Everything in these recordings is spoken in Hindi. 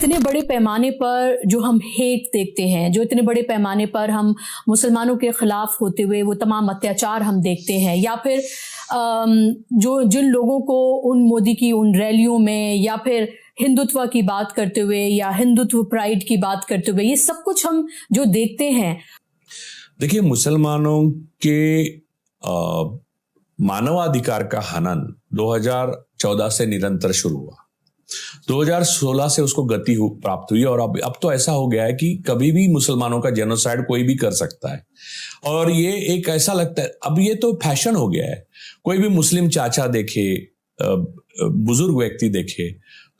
इतने बड़े पैमाने पर जो हम हेट देखते हैं, जो इतने बड़े पैमाने पर हम मुसलमानों के खिलाफ होते हुए वो तमाम अत्याचार हम देखते हैं, या फिर जो जिन लोगों को उन मोदी की उन रैलियों में या फिर हिंदुत्व की बात करते हुए या हिंदुत्व प्राइड की बात करते हुए, ये सब कुछ हम जो देखते हैं। देखिए, मुसलमानों के मानवाधिकार का हनन 2014 से निरंतर शुरू हुआ। 2016 से उसको गति प्राप्त हुई और अब तो ऐसा हो गया है कि कभी भी मुसलमानों का जेनोसाइड कोई भी कर सकता है। और ये एक ऐसा लगता है, अब ये तो फैशन हो गया है। कोई भी मुस्लिम चाचा देखे, बुजुर्ग व्यक्ति देखे,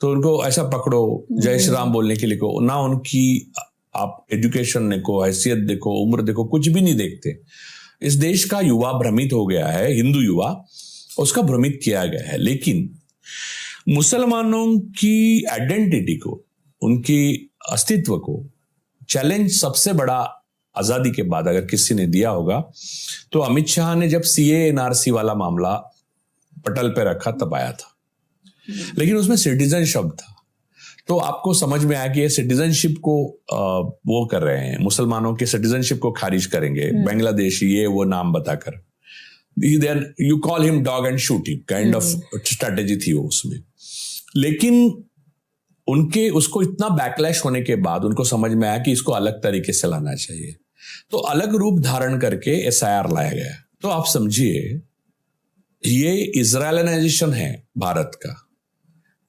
तो उनको ऐसा पकड़ो, जय श्री राम बोलने के लिए को ना, उनकी आप एजुकेशन देखो, हैसियत देखो, उम्र देखो, कुछ भी नहीं देखते। इस देश का युवा भ्रमित हो गया है, हिंदू युवा, उसका भ्रमित किया गया है। लेकिन मुसलमानों की आइडेंटिटी को, उनकी अस्तित्व को चैलेंज सबसे बड़ा आजादी के बाद अगर किसी ने दिया होगा तो अमित शाह ने जब सीए एनआरसी वाला मामला पटल पे रखा तब आया था। लेकिन उसमें सिटीजन शब्द था, तो आपको समझ में आया कि ये सिटीजनशिप को वो कर रहे हैं, मुसलमानों के सिटीजनशिप को खारिज करेंगे, बांग्लादेशी ये वो नाम बताकर। Then you call him dog and shoot him kind of strategy थी वो उसमें। लेकिन उनके उसको इतना बैकलैश होने के बाद उनको समझ में आया कि इसको अलग तरीके से लाना चाहिए, तो अलग रूप धारण करके एसआईआर लाया गया। तो आप समझिए, ये इजरायलाइजेशन है भारत का,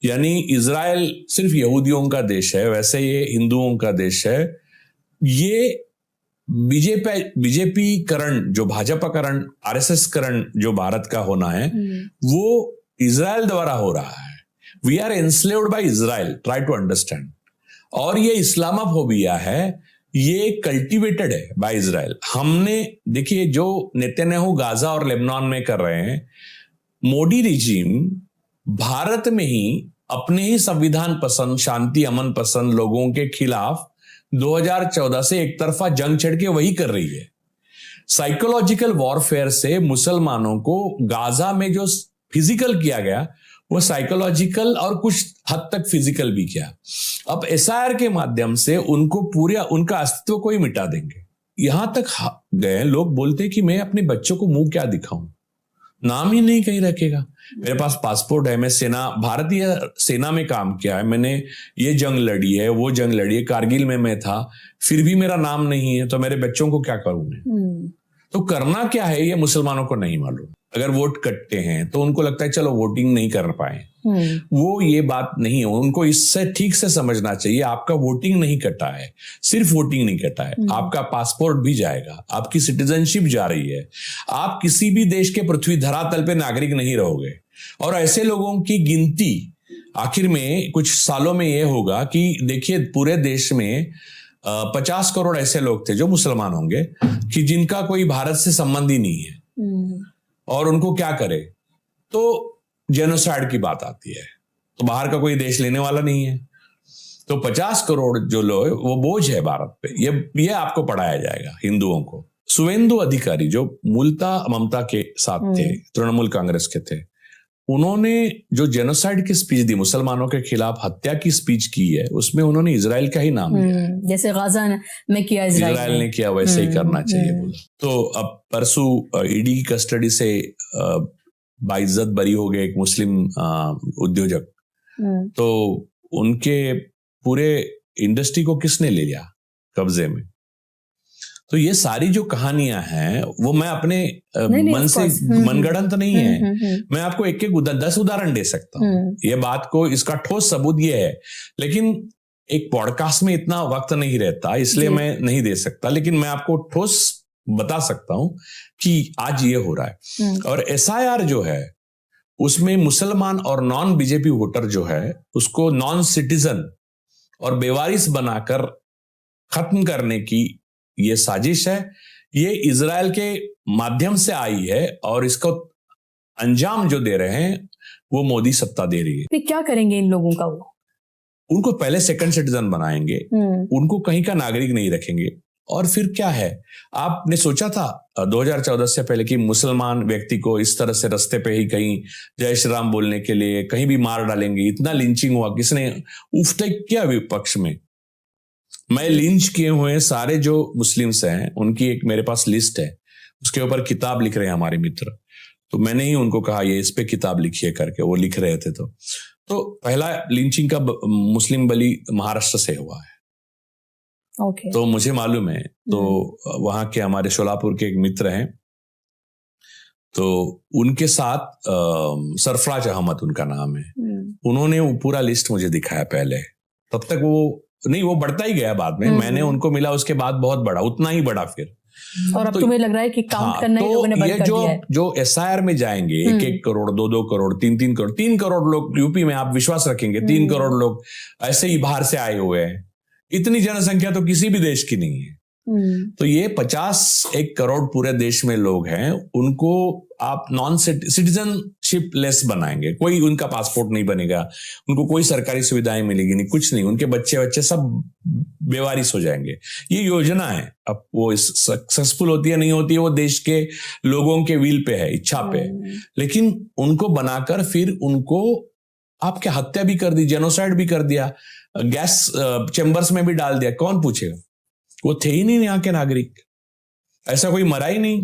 यानी इजराइल सिर्फ यहूदियों का देश है, वैसे ये हिंदुओं का देश है। ये बीजेपी करण, जो भाजपा करण, आरएसएस करण जो भारत का होना है, वो इजराइल द्वारा हो रहा है। We are enslaved by Israel, try to understand. और ये इस्लामोफोबिया है, ये कल्टीवेटेड है बाय इजराइल। हमने देखिए, जो नेतन्याहू गाजा और लेबनान में कर रहे हैं, मोदी रिजीम भारत में ही अपने ही संविधान पसंद, शांति अमन पसंद लोगों के खिलाफ 2014 से एक तरफा जंग छेड़ के वही कर रही है। साइकोलॉजिकल वॉरफेयर से मुसलमानों को गाजा में जो फिजिकल किया गया, वो साइकोलॉजिकल और कुछ हद तक फिजिकल भी किया। अब एसआईआर के माध्यम से उनको पूरे उनका अस्तित्व को ही मिटा देंगे। यहां तक गए लोग बोलते कि मैं अपने बच्चों को मुंह क्या दिखाऊं, नाम ही नहीं कहीं रखेगा। मेरे पास पासपोर्ट है, मैं भारतीय सेना में काम किया है, मैंने ये जंग लड़ी है, वो जंग लड़ी है, कारगिल में मैं था, फिर भी मेरा नाम नहीं है, तो मेरे बच्चों को क्या करूं मैं? तो करना क्या है ये मुसलमानों को नहीं मालूम। अगर वोट कटते हैं तो उनको लगता है चलो वोटिंग नहीं कर पाए, वो ये बात नहीं है। उनको इससे ठीक से समझना चाहिए, आपका वोटिंग नहीं कटा है, सिर्फ वोटिंग नहीं कटा है, आपका पासपोर्ट भी जाएगा, आपकी सिटीजनशिप जा रही है, आप किसी भी देश के पृथ्वी धरातल पे नागरिक नहीं रहोगे। और ऐसे लोगों की गिनती आखिर में कुछ सालों में यह होगा कि देखिए, पूरे देश में 50 करोड़ ऐसे लोग थे जो मुसलमान होंगे कि जिनका कोई भारत से संबंध ही नहीं है, और उनको क्या करे, तो जेनोसाइड की बात आती है, तो बाहर का कोई देश लेने वाला नहीं है, तो 50 करोड़ जो लोग, वो बोझ है भारत पे। ये आपको पढ़ाया जाएगा हिंदुओं को। शुवेंदु अधिकारी जो मूलतः ममता के साथ थे, तृणमूल कांग्रेस के थे, उन्होंने जो जेनोसाइड की स्पीच दी, मुसलमानों के खिलाफ हत्या की स्पीच की है, उसमें उन्होंने इजराइल का ही नाम लिया, जैसे गाजा में किया इजराइल ने किया, वैसे ही करना चाहिए बोला। तो अब परसों ईडी की कस्टडी से बाइज्जत बरी हो गए एक मुस्लिम उद्योजक, तो उनके पूरे इंडस्ट्री को किसने ले लिया कब्जे में? तो ये सारी जो कहानियां हैं वो मैं अपने मन से मनगढ़ंत नहीं है, मैं आपको एक 10 उदाहरण दे सकता हूं। ये बात को, इसका ठोस सबूत ये है, लेकिन एक पॉडकास्ट में इतना वक्त नहीं रहता, इसलिए मैं नहीं दे सकता। लेकिन मैं आपको ठोस बता सकता हूं कि आज ये हो रहा है। और एसआईआर जो है उसमें मुसलमान और नॉन बीजेपी वोटर जो है उसको नॉन सिटीजन और बेवारिस बनाकर खत्म करने की ये साजिश है। ये इजराइल के माध्यम से आई है और इसको अंजाम जो दे रहे हैं वो मोदी सत्ता दे रही है। फिर क्या करेंगे इन लोगों का? वो उनको पहले सेकंड सिटीजन बनाएंगे, उनको कहीं का नागरिक नहीं रखेंगे, और फिर क्या है, आपने सोचा था 2014 से पहले कि मुसलमान व्यक्ति को इस तरह से रास्ते पे ही कहीं जय श्री राम बोलने के लिए कहीं भी मार डालेंगे? इतना लिंचिंग हुआ, किसने उफ्ते किया विपक्ष में? मैं लिंच किए हुए सारे जो मुस्लिम्स हैं उनकी एक मेरे पास लिस्ट है, उसके ऊपर किताब लिख रहे हैं हमारे मित्र। तो मैंने ही उनको कहा ये इस पे किताब लिखिए करके, वो लिख रहे थे। तो पहला लिंचिंग का मुस्लिम बली महाराष्ट्र से हुआ है। तो मुझे मालूम है। तो वहां के हमारे शोलापुर के एक मित्र हैं, तो उनके साथ सरफराज अहमद उनका नाम है, उन्होंने वो पूरा लिस्ट मुझे दिखाया पहले। तब तक वो बढ़ता ही गया बाद में। मैंने उनको मिला उसके बाद बहुत बड़ा, उतना ही बड़ा फिर। और अब तुम्हें लग रहा है कि काउंट करना ही लोगों ने बंद कर दिया है। जो एसआईआर में जाएंगे 1-1 करोड़, 2-2 करोड़, 3-3 करोड़, 3 करोड़ लोग यूपी में, आप विश्वास रखेंगे 3 करोड़ लोग ऐसे ही बाहर से आए हुए हैं। इतनी जनसंख्या तो किसी भी देश की नहीं है। तो ये 51 करोड़ पूरे देश में लोग हैं, उनको आप नॉन सिटीजनशिप लेस बनाएंगे। कोई उनका पासपोर्ट नहीं बनेगा, उनको कोई सरकारी सुविधाएं मिलेगी नहीं, कुछ नहीं। उनके बच्चे सब बेवारिस हो जाएंगे। ये योजना है। अब वो सक्सेसफुल होती है नहीं होती है, वो देश के लोगों के विल पे है, इच्छा पे है। लेकिन उनको बनाकर फिर उनको आप क्या हत्या भी कर दी, जेनोसाइड भी कर दिया, गैस चेंबर्स में भी डाल दिया। कौन पूछेगा? वो थे ही नहीं यहाँ के नागरिक, ऐसा कोई मरा ही नहीं।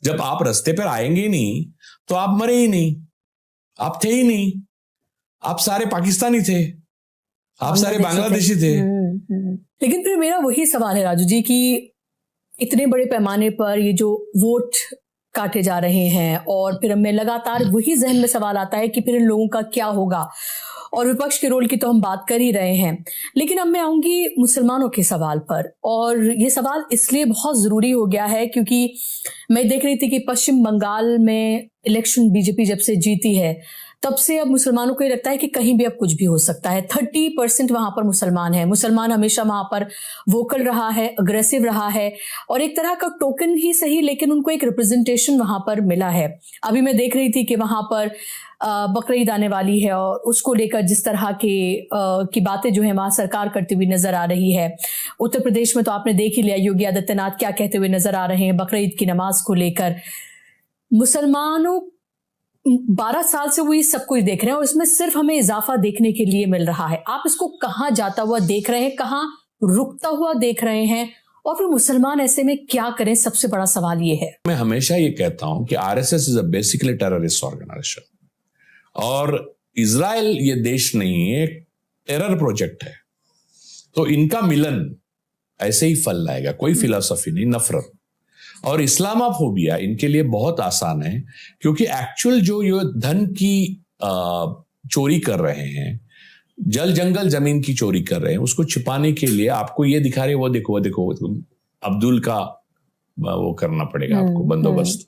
जब आप रास्ते पर आएंगे ही नहीं तो आप मरे ही नहीं, आप थे ही नहीं। आप सारे पाकिस्तानी थे, आप सारे बांग्लादेशी थे। लेकिन फिर मेरा वही सवाल है राजू जी कि इतने बड़े पैमाने पर ये जो वोट काटे जा रहे हैं, और फिर हमें लगातार वही जहन में सवाल आता है कि फिर इन लोगों का क्या होगा। और विपक्ष के रोल की तो हम बात कर ही रहे हैं, लेकिन अब मैं आऊंगी मुसलमानों के सवाल पर। और ये सवाल इसलिए बहुत जरूरी हो गया है क्योंकि मैं देख रही थी कि पश्चिम बंगाल में इलेक्शन बीजेपी जब से जीती है तब से अब मुसलमानों को ये लगता है कि कहीं भी अब कुछ भी हो सकता है। 30% वहां पर मुसलमान है। मुसलमान हमेशा वहां पर वोकल रहा है, अग्रेसिव रहा है, और एक तरह का टोकन ही सही, लेकिन उनको एक रिप्रेजेंटेशन वहां पर मिला है। अभी मैं देख रही थी कि वहां पर बकरीद आने वाली है, और उसको लेकर जिस तरह की बातें जो है वहां सरकार करती हुई नजर आ रही है। उत्तर प्रदेश में तो आपने देख ही लिया योगी आदित्यनाथ क्या कहते हुए नजर आ रहे हैं बकरीद की नमाज को लेकर। मुसलमानों 12 साल से वो ये सब कुछ देख रहे हैं, और इसमें सिर्फ हमें इजाफा देखने के लिए मिल रहा है। आप इसको कहाँ जाता हुआ देख रहे हैं, कहाँ रुकता हुआ देख रहे हैं, और फिर मुसलमान ऐसे में क्या करें? सबसे बड़ा सवाल ये है। मैं हमेशा ये कहता हूं कि RSS is a basically terrorist organization, और इजराइल ये देश नहीं है, एक टेरर प्रोजेक्ट है। तो इनका मिलन ऐसे ही फल लाएगा, कोई फिलॉसफी नहीं, नफरत। और इस्लामाफोबिया इनके लिए बहुत आसान है, क्योंकि एक्चुअल जो ये धन की चोरी कर रहे हैं, जल जंगल जमीन की चोरी कर रहे हैं, उसको छिपाने के लिए आपको ये दिखा रहे, वो देखो अब्दुल का वो करना पड़ेगा आपको बंदोबस्त,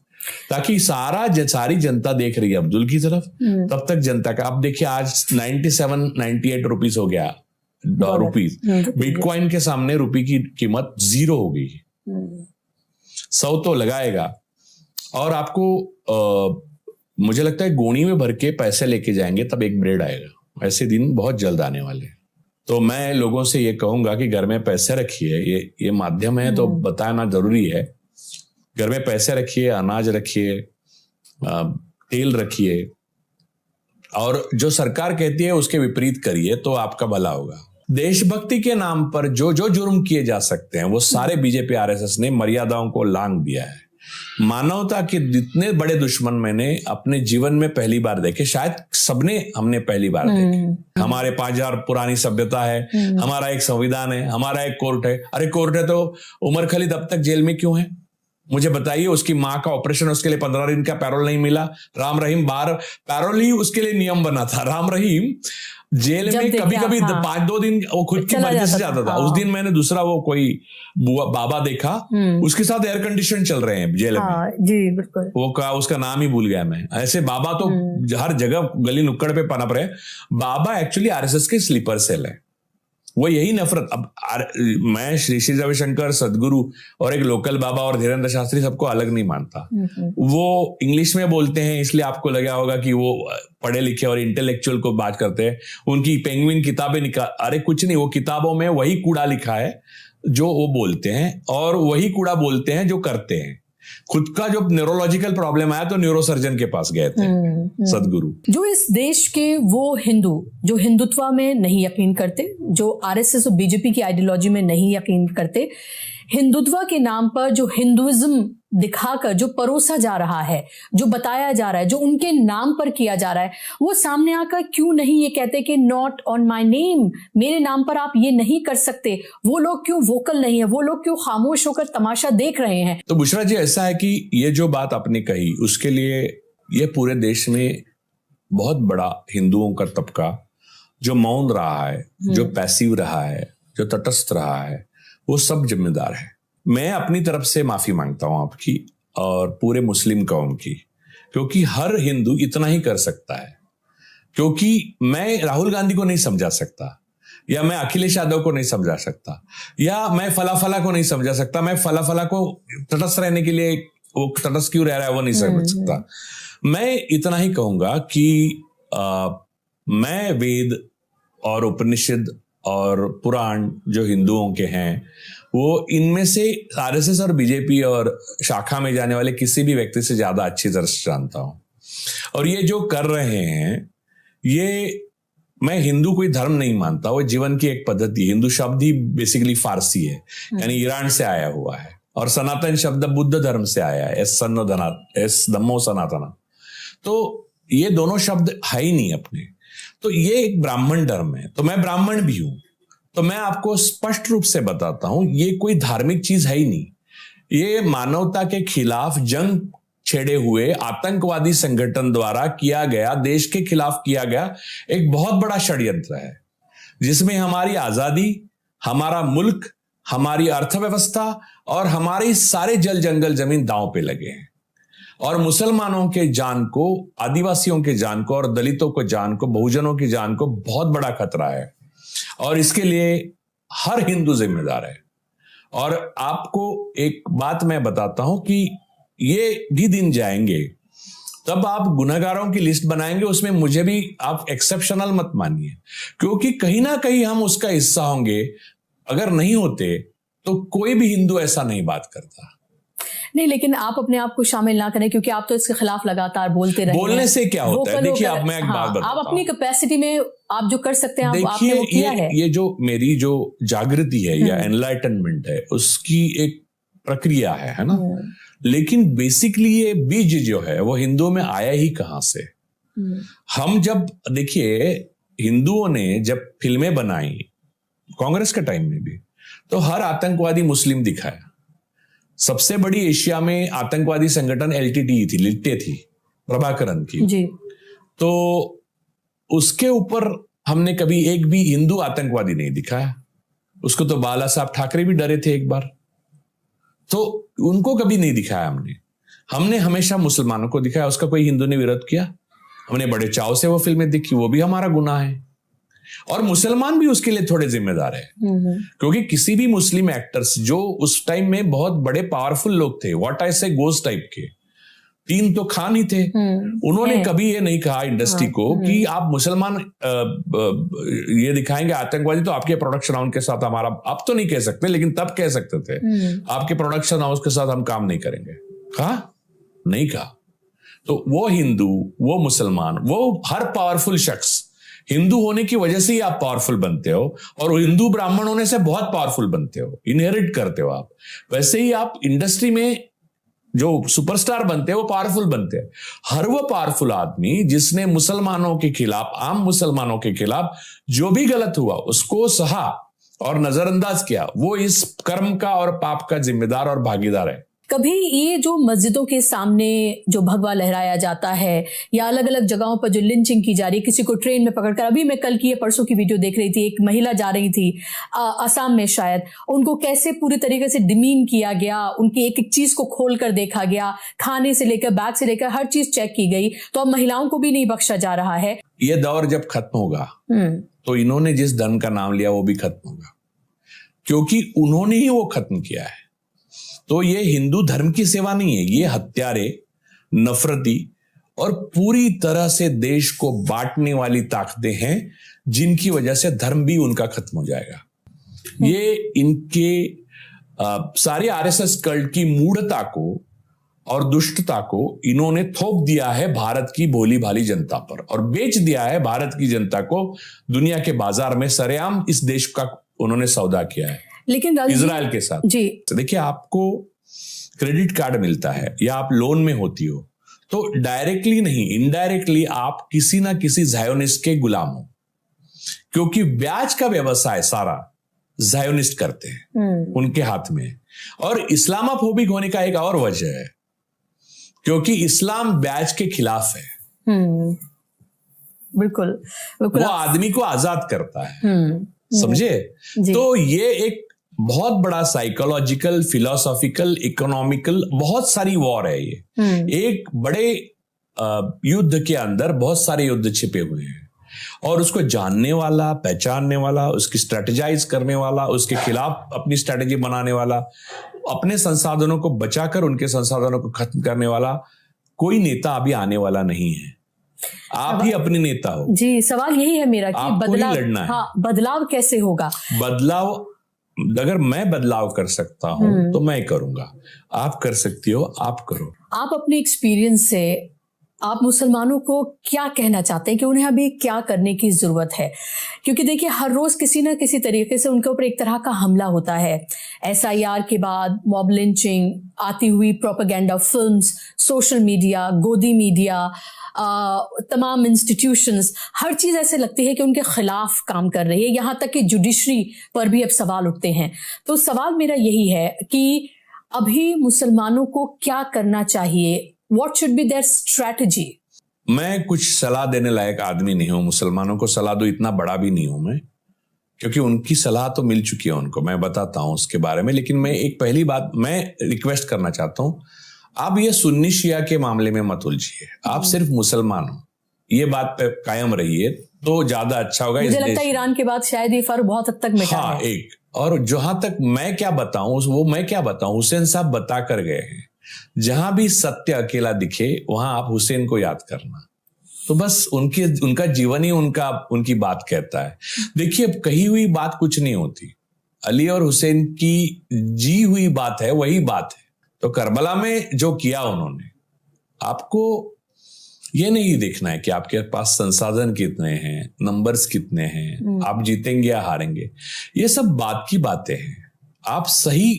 ताकि सारी जनता देख रही है अब्दुल की तरफ। तब तक जनता का, अब देखिए आज 97-98 रुपीस हो गया, रुपीस। बिटकॉइन के सामने रुपये की कीमत 0 हो गई। 100 तो लगाएगा, और आपको मुझे लगता है गोनी में भर के पैसे लेके जाएंगे तब एक ब्रेड आएगा। ऐसे दिन बहुत जल्द आने वाले। तो मैं लोगों से ये कहूंगा कि घर में पैसे रखिए, ये माध्यम है तो बताना जरूरी है। घर में पैसे रखिए, अनाज रखिए, तेल रखिए, और जो सरकार कहती है उसके विपरीत करिए, तो आपका भला होगा। देशभक्ति के नाम पर जो जुर्म किए जा सकते हैं वो सारे बीजेपी आरएसएस ने मर्यादाओं को लांघ दिया है। मानवता के जितने बड़े दुश्मन मैंने अपने जीवन में पहली बार देखे, शायद सबने हमने पहली बार देखे। हमारे 5000 पुरानी सभ्यता है, हमारा एक संविधान है, हमारा एक कोर्ट है। अरे कोर्ट है तो उमर खलीद अब तक जेल में क्यों है? मुझे बताइए। उसकी माँ का ऑपरेशन, उसके लिए 15 दिन का पैरोल नहीं मिला। राम रहीम बाहर, पैरोल ही उसके लिए नियम बना था। राम रहीम जेल में कभी 5-2 दिन वो खुद की मर्जी से जाता था। उस दिन मैंने दूसरा वो कोई बाबा देखा, उसके साथ एयर कंडीशन चल रहे हैं जेल में। जी बिल्कुल। वो का उसका नाम ही भूल गया मैं। ऐसे बाबा तो हर जगह गली नुक्कड़ पे पनप रहे। बाबा एक्चुअली आरएसएस के स्लीपर सेल है। वो यही नफरत। अब मैं श्री श्री रविशंकर, सदगुरु और एक लोकल बाबा और धीरेन्द्र शास्त्री सबको अलग नहीं मानता। वो इंग्लिश में बोलते हैं इसलिए आपको लगा होगा कि वो पढ़े लिखे और इंटेलेक्चुअल को बात करते हैं। उनकी पेंगुइन किताबें अरे कुछ नहीं, वो किताबों में वही कूड़ा लिखा है जो वो बोलते हैं और वही कूड़ा बोलते हैं जो करते हैं। खुद का जो न्यूरोलॉजिकल प्रॉब्लम आया तो न्यूरोसर्जन के पास गए थे सदगुरु। जो इस देश के वो हिंदू जो हिंदुत्व में नहीं यकीन करते, जो आरएसएस और बीजेपी की आइडियोलॉजी में नहीं यकीन करते, हिंदुत्व के नाम पर जो हिंदुइज्म दिखाकर जो परोसा जा रहा है, जो बताया जा रहा है, जो उनके नाम पर किया जा रहा है, वो सामने आकर क्यों नहीं ये कहते कि नॉट ऑन माय नेम, मेरे नाम पर आप ये नहीं कर सकते? वो लोग क्यों वोकल नहीं है? वो लोग क्यों खामोश होकर तमाशा देख रहे हैं? तो बुशरा जी, ऐसा है कि ये जो बात आपने कही उसके लिए ये पूरे देश में बहुत बड़ा हिंदुओं का तबका जो मौन रहा है, जो पैसिव रहा है, जो तटस्थ रहा है, वो सब जिम्मेदार है। मैं अपनी तरफ से माफी मांगता हूं आपकी और पूरे मुस्लिम कौम की, क्योंकि हर हिंदू इतना ही कर सकता है। क्योंकि मैं राहुल गांधी को नहीं समझा सकता, या मैं अखिलेश यादव को नहीं समझा सकता, या मैं फला को नहीं समझा सकता। मैं फला को तटस्थ रहने के लिए, वो तटस्थ क्यों रह रहा है वो नहीं समझ सकता। मैं इतना ही कहूंगा कि मैं वेद और उपनिषद और पुराण जो हिंदुओं के हैं, वो इनमें से आरएसएस और बीजेपी और शाखा में जाने वाले किसी भी व्यक्ति से ज्यादा अच्छी तरह से जानता हूं। और ये जो कर रहे हैं, ये मैं हिंदू कोई धर्म नहीं मानता, वो जीवन की एक पद्धति। हिंदू शब्द ही बेसिकली फारसी है, यानी ईरान से आया हुआ है, और सनातन शब्द बुद्ध धर्म से आया है, एस धम्मो सनातना। तो ये दोनों शब्द है ही नहीं अपने। तो ये एक ब्राह्मण धर्म है, तो मैं ब्राह्मण भी हूं, तो मैं आपको स्पष्ट रूप से बताता हूं, ये कोई धार्मिक चीज है ही नहीं। ये मानवता के खिलाफ जंग छेड़े हुए आतंकवादी संगठन द्वारा किया गया, देश के खिलाफ किया गया एक बहुत बड़ा षड्यंत्र है, जिसमें हमारी आजादी, हमारा मुल्क, हमारी अर्थव्यवस्था और हमारी सारे जल जंगल जमीन दांव पे लगे हैं। और मुसलमानों के जान को, आदिवासियों के जान को, और दलितों को जान को, बहुजनों की जान को बहुत बड़ा खतरा है, और इसके लिए हर हिंदू जिम्मेदार है। और आपको एक बात मैं बताता हूं कि ये भी दिन जाएंगे, तब आप गुनहगारों की लिस्ट बनाएंगे, उसमें मुझे भी आप एक्सेप्शनल मत मानिए, क्योंकि कहीं ना कहीं हम उसका हिस्सा होंगे। अगर नहीं होते तो कोई भी हिंदू ऐसा नहीं बात करता। नहीं, लेकिन आप अपने आप को शामिल ना करें, क्योंकि आप तो इसके खिलाफ लगातार बोलते रहे। बोलने से क्या होता है? देखिए, अब मैं एक बात बताता हूं, आप अपनी कैपेसिटी में आप जो कर सकते हैं, आपने वो किया है। ये जो मेरी जो जागृति है या एनलाइटनमेंट है, उसकी एक प्रक्रिया है ना। लेकिन बेसिकली ये बीज जो है वो हिंदुओं में आया ही कहां से? हम जब देखिए, हिंदुओं ने जब फिल्में बनाई कांग्रेस के टाइम में भी, तो हर आतंकवादी मुस्लिम दिखाया। सबसे बड़ी एशिया में आतंकवादी संगठन एलटीटी थी, लिट्टे थी, प्रभाकरन की जी। तो उसके ऊपर हमने कभी एक भी हिंदू आतंकवादी नहीं दिखाया। उसको तो बाला साहब ठाकरे भी डरे थे एक बार, तो उनको कभी नहीं दिखाया हमने हमेशा मुसलमानों को दिखाया। उसका कोई हिंदू ने विरोध किया? हमने बड़े चाव से वो फिल्में देखी, वो भी हमारा गुनाह है। और मुसलमान भी उसके लिए थोड़े जिम्मेदार है, क्योंकि किसी भी मुस्लिम एक्टर्स जो उस टाइम में बहुत बड़े पावरफुल लोग थे, व्हाट आई से गोस्ट टाइप के, 3 तो खान ही थे, उन्होंने कभी ये नहीं कहा इंडस्ट्री को कि आप मुसलमान ये दिखाएंगे आतंकवादी तो आपके प्रोडक्शन हाउस के साथ हमारा, अब तो नहीं कह सकते लेकिन तब कह सकते थे, आपके प्रोडक्शन हाउस के साथ हम काम नहीं करेंगे। कहा? नहीं कहा। तो वो हिंदू, वो मुसलमान, वो हर पावरफुल शख्स, हिंदू होने की वजह से ही आप पावरफुल बनते हो, और हिंदू ब्राह्मण होने से बहुत पावरफुल बनते हो, इनहेरिट करते हो आप। वैसे ही आप इंडस्ट्री में जो सुपरस्टार बनते हैं वो पावरफुल बनते हैं। हर वो पावरफुल आदमी जिसने मुसलमानों के खिलाफ, आम मुसलमानों के खिलाफ जो भी गलत हुआ उसको सहा और नजरअंदाज किया, वो इस कर्म का और पाप का जिम्मेदार और भागीदार है। कभी ये जो मस्जिदों के सामने जो भगवा लहराया जाता है, या अलग अलग जगहों पर जो लिंचिंग की जा रही है, किसी को ट्रेन में पकड़कर, अभी मैं कल की या परसों की वीडियो देख रही थी, एक महिला जा रही थी असम में शायद, उनको कैसे पूरी तरीके से डिमीन किया गया, उनकी एक एक चीज को खोल कर देखा गया, खाने से लेकर बैग से लेकर हर चीज चेक की गई। तो अब महिलाओं को भी नहीं बख्शा जा रहा है। ये दौर जब खत्म होगा तो इन्होंने जिस धर्म का नाम लिया वो भी खत्म होगा, क्योंकि उन्होंने ही वो खत्म किया है। तो ये हिंदू धर्म की सेवा नहीं है, ये हत्यारे, नफरती और पूरी तरह से देश को बांटने वाली ताकतें हैं, जिनकी वजह से धर्म भी उनका खत्म हो जाएगा। ये इनके सारे आरएसएस कल्ट की मूढ़ता को और दुष्टता को इन्होंने थोप दिया है भारत की भोली भाली जनता पर, और बेच दिया है भारत की जनता को दुनिया के बाजार में। सरेआम इस देश का उन्होंने सौदा किया है, लेकिन इजराइल के साथ। जी देखिए, आपको क्रेडिट कार्ड मिलता है या आप लोन में होती हो, तो डायरेक्टली नहीं, इनडायरेक्टली आप किसी ना किसी ज़ायोनिस्ट के गुलाम हो, क्योंकि ब्याज का व्यवसाय सारा ज़ायोनिस्ट करते हैं, उनके हाथ में। और इस्लामोफोबिक होने का एक और वजह है, क्योंकि इस्लाम ब्याज के खिलाफ है। बिल्कुल, वो आदमी को आजाद करता है, समझे? तो ये एक बहुत बड़ा साइकोलॉजिकल, फिलोसॉफिकल, इकोनॉमिकल, बहुत सारी वॉर है ये। एक बड़े युद्ध के अंदर बहुत सारे युद्ध छिपे हुए हैं, और उसको जानने वाला, पहचानने वाला, उसकी स्ट्रेटेजाइज करने वाला, उसके खिलाफ अपनी स्ट्रेटेजी बनाने वाला, अपने संसाधनों को बचाकर उनके संसाधनों को खत्म करने वाला कोई नेता अभी आने वाला नहीं है। आप ही अपने नेता हो। जी, सवाल यही है मेरा कि बदलाव लड़ना है। हाँ, बदलाव कैसे होगा? बदलाव, अगर मैं बदलाव कर सकता हूं तो मैं करूंगा, आप कर सकती हो, आप करो। आप अपने एक्सपीरियंस से आप मुसलमानों को क्या कहना चाहते हैं कि उन्हें अभी क्या करने की जरूरत है? क्योंकि देखिए, हर रोज किसी ना किसी तरीके से उनके ऊपर एक तरह का हमला होता है। SIR के बाद मॉब लिंचिंग, आती हुई प्रोपेगेंडा फिल्म्स, सोशल मीडिया, गोदी मीडिया, तमाम इंस्टीट्यूशंस, हर चीज ऐसे लगती है कि उनके खिलाफ काम कर रही है। यहाँ तक कि जुडिशरी पर भी अब सवाल उठते हैं। तो सवाल मेरा यही है कि अभी मुसलमानों को क्या करना चाहिए? What should be their strategy? मैं कुछ सलाह देने लायक आदमी नहीं हूं, मुसलमानों को सलाह दो इतना बड़ा भी नहीं हूं मैं, क्योंकि उनकी सलाह तो मिल चुकी है उनको, मैं बताता हूं उसके बारे में। लेकिन मैं एक पहली बात मैं रिक्वेस्ट करना चाहता हूं, आप ये सुन्नी शिया के मामले में मत उलझिए, आप सिर्फ मुसलमान हो, ये बात पे कायम रहिए तो ज्यादा अच्छा होगा। मुझे लगता है ईरान के बाद शायद ये फर्क बहुत हद तक मिटा है। हाँ, एक और जहां तक मैं क्या बताऊं वो मैं क्या बताऊं, हुसैन साहब बता कर गए हैं, जहां भी सत्य अकेला दिखे वहां आप हुसैन को याद करना। तो बस उनका जीवन ही उनकी बात कहता है। देखिए, अब कही हुई बात कुछ नहीं होती, अली और हुसैन की जी हुई बात है, वही बात है। तो करबला में जो किया उन्होंने, आपको ये नहीं देखना है कि आपके पास संसाधन कितने हैं, नंबर्स कितने हैं, आप जीतेंगे या हारेंगे, ये सब बात की बातें हैं। आप सही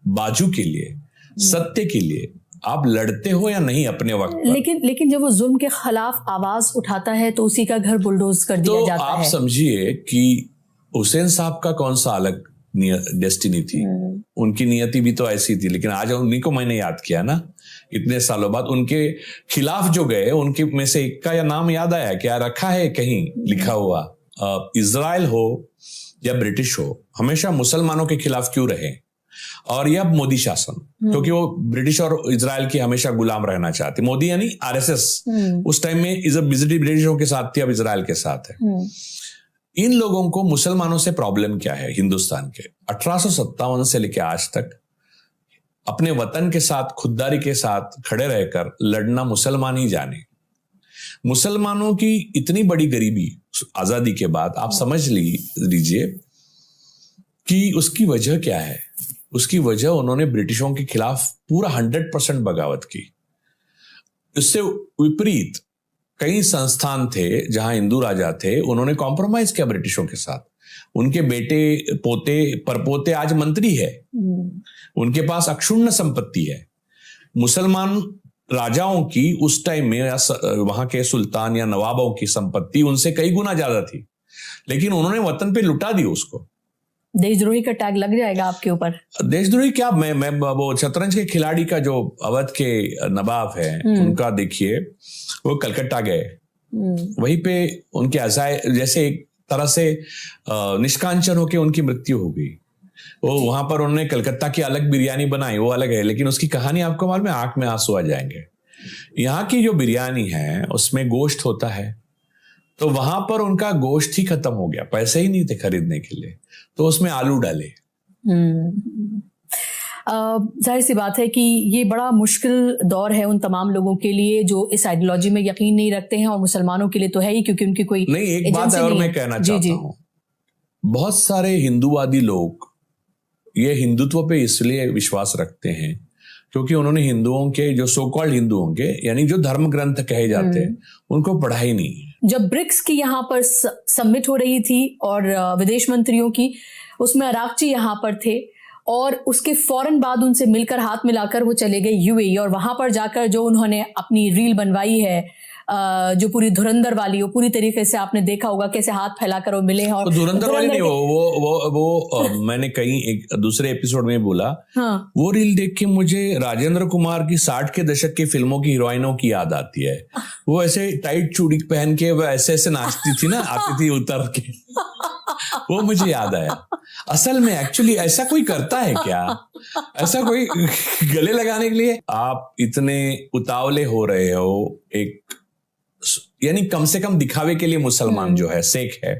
बाजू के लिए, सत्य के लिए आप लड़ते हो या नहीं अपने वक्त पर। लेकिन जब वो जुल्म के खिलाफ आवाज उठाता है तो उसी का घर बुलडोज कर दिया जाता है। आप समझिए कि हुसैन साहब का कौन सा अलग डेस्टिनी थी, उनकी नियति भी तो ऐसी थी। लेकिन आज उन्हीं को मैंने याद किया ना, इतने सालों बाद उनके खिलाफ जो गए, उनके में से एक का या नाम याद आया, क्या रखा है कहीं लिखा हुआ? इजराइल हो या ब्रिटिश हो, हमेशा मुसलमानों के खिलाफ क्यों रहे? और यह मोदी शासन, क्योंकि वो ब्रिटिश और इजराइल की हमेशा गुलाम रहना चाहती। मोदी यानी आरएसएस उस टाइम में ब्रिटिशों के साथ थी, अब इजराइल के साथ है। इन लोगों को मुसलमानों से प्रॉब्लम क्या है? हिंदुस्तान के 1857 से लेकर आज तक अपने वतन के साथ खुददारी के साथ खड़े रहकर लड़ना मुसलमान ही जाने। मुसलमानों की इतनी बड़ी गरीबी आजादी के बाद आप समझ लीजिए कि उसकी वजह क्या है। उसकी वजह उन्होंने ब्रिटिशों के खिलाफ पूरा 100% बगावत की। इससे विपरीत कई संस्थान थे जहां हिंदू राजा थे, उन्होंने कॉम्प्रोमाइज किया ब्रिटिशों के साथ। उनके बेटे, पोते, परपोते आज मंत्री है, उनके पास अक्षुण्ण संपत्ति है। मुसलमान राजाओं की उस टाइम में वहां के सुल्तान या नवाबों की संपत्ति उनसे कई गुना ज्यादा थी, लेकिन उन्होंने वतन पे लुटा दी उसको। देशद्रोही का टैग लग जाएगा आपके ऊपर। देशद्रोही क्या, मैं वो शतरंज के खिलाड़ी का जो अवध के नवाब है उनका देखिए, वो कलकत्ता गए, वहीं पे उनके अजाय जैसे एक तरह से निष्कांचन होके उनकी मृत्यु हो गई। वो वहां पर उन्होंने कलकत्ता की अलग बिरयानी बनाई, वो अलग है, लेकिन उसकी कहानी आपको मालूम है, आंख में आंसू आ जाएंगे। यहाँ की जो बिरयानी है उसमें गोश्त होता है, तो वहां पर उनका गोश्त ही खत्म हो गया, पैसे ही नहीं थे खरीदने के लिए, तो उसमें आलू डाले। जाहिर सी बात है कि ये बड़ा मुश्किल दौर है उन तमाम लोगों के लिए जो इस आइडियोलॉजी में यकीन नहीं रखते हैं, और मुसलमानों के लिए तो है ही, क्योंकि उनकी कोई नहीं। एक बात और मैं कहना चाहता हूं, बहुत सारे हिंदूवादी लोग ये हिंदुत्व पे इसलिए विश्वास रखते हैं क्योंकि उन्होंने हिंदुओं के, जो सो कॉल्ड हिंदुओं के, यानी जो धर्म ग्रंथ कहे जाते हैं, उनको पढ़ा ही नहीं है। जब ब्रिक्स की यहाँ पर समिट हो रही थी और विदेश मंत्रियों की, उसमें अरागची यहाँ पर थे, और उसके फौरन बाद उनसे मिलकर हाथ मिलाकर वो चले गए यूएई, और वहां पर जाकर जो उन्होंने अपनी रील बनवाई है जो पूरी धुरंधर वाली, वो पूरी तरीके से आपने देखा होगा कैसे हाथ फैलाकर वो मिले हैं। और धुरंधर वाली नहीं, वो मैंने कहीं एक दूसरे एपिसोड में बोला। हाँ। वो रील देख के मुझे राजेंद्र कुमार की 60 के दशक की फिल्मों की हीरोइनों की याद आती है। वो ऐसे टाइट चूड़ी पहन के वो ऐसे ऐसे नाचती थी ना, आती थी उतर के, वो मुझे याद आया। असल में एक्चुअली ऐसा कोई करता है क्या? ऐसा कोई गले लगाने के लिए आप इतने उतावले हो रहे हो, एक यानी कम से कम दिखावे के लिए मुसलमान जो है, शेख है,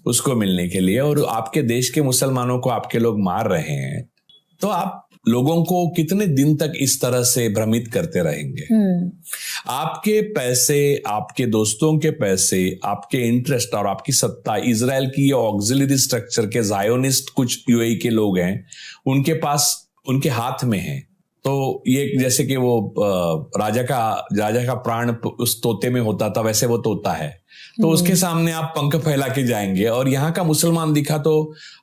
उसको मिलने के लिए, और आपके देश के मुसलमानों को आपके लोग मार रहे हैं, तो आप लोगों को कितने दिन तक इस तरह से भ्रमित करते रहेंगे? आपके पैसे, आपके दोस्तों के पैसे, आपके इंटरेस्ट और आपकी सत्ता इजराइल की ऑक्सिलरी स्ट्रक्चर के जायोनिस्ट कुछ यूएई के लोग हैं, उनके पास, उनके हाथ में है। तो ये जैसे कि वो राजा का प्राण उस तोते में होता था, वैसे वो तोता है, तो उसके सामने आप पंख फैला के जाएंगे, और यहाँ का मुसलमान दिखा तो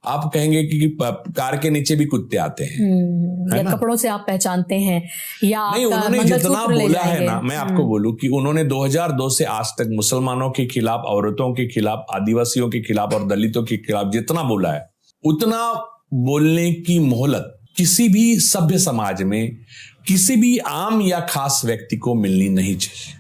आप कहेंगे कि कार के नीचे भी कुत्ते आते हैं, या कपड़ों से आप पहचानते हैं, या नहीं। उन्होंने जितना बोला है ना, मैं आपको बोलूं कि उन्होंने 2002 से आज तक मुसलमानों के खिलाफ, औरतों के खिलाफ, आदिवासियों के खिलाफ और दलितों के खिलाफ जितना बोला है, उतना बोलने की मोहलत किसी भी सभ्य समाज में किसी भी आम या खास व्यक्ति को मिलनी नहीं चाहिए।